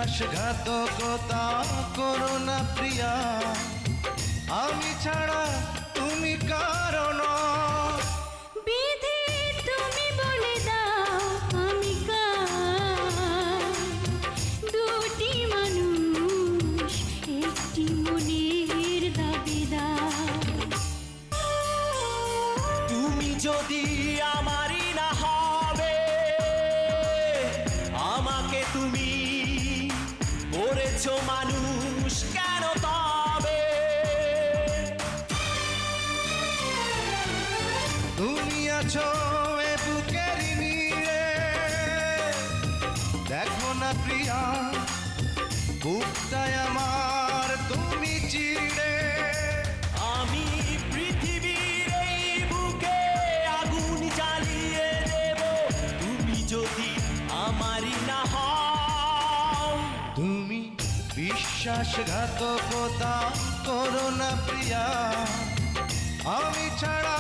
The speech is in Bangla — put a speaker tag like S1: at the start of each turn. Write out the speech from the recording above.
S1: বিশ্বাসঘাতকতা করো না প্রিয়া, আমি ছাড়া তুমি কারণ।
S2: বিধি তুমি বলে দাও আমি কার, দুটি মানুষ একটি মনের দাবিদার।
S3: তুমি যদি আমারই না হবে, আমাকে তুমি করেছো মানুষ কেন তবে?
S1: তুমি আছো এ বুকের নীড়ে, দেখো না প্রিয়া বুকটায় আমার তুমি চিড়ে।
S3: আমি পৃথিবীর এই বুকে আগুন জ্বালিয়ে দেব, তুমি যদি আমারই না হও।
S1: তুমি বিশ্বাসঘাতকতা করো না প্রিয়া, আমি ছাড়া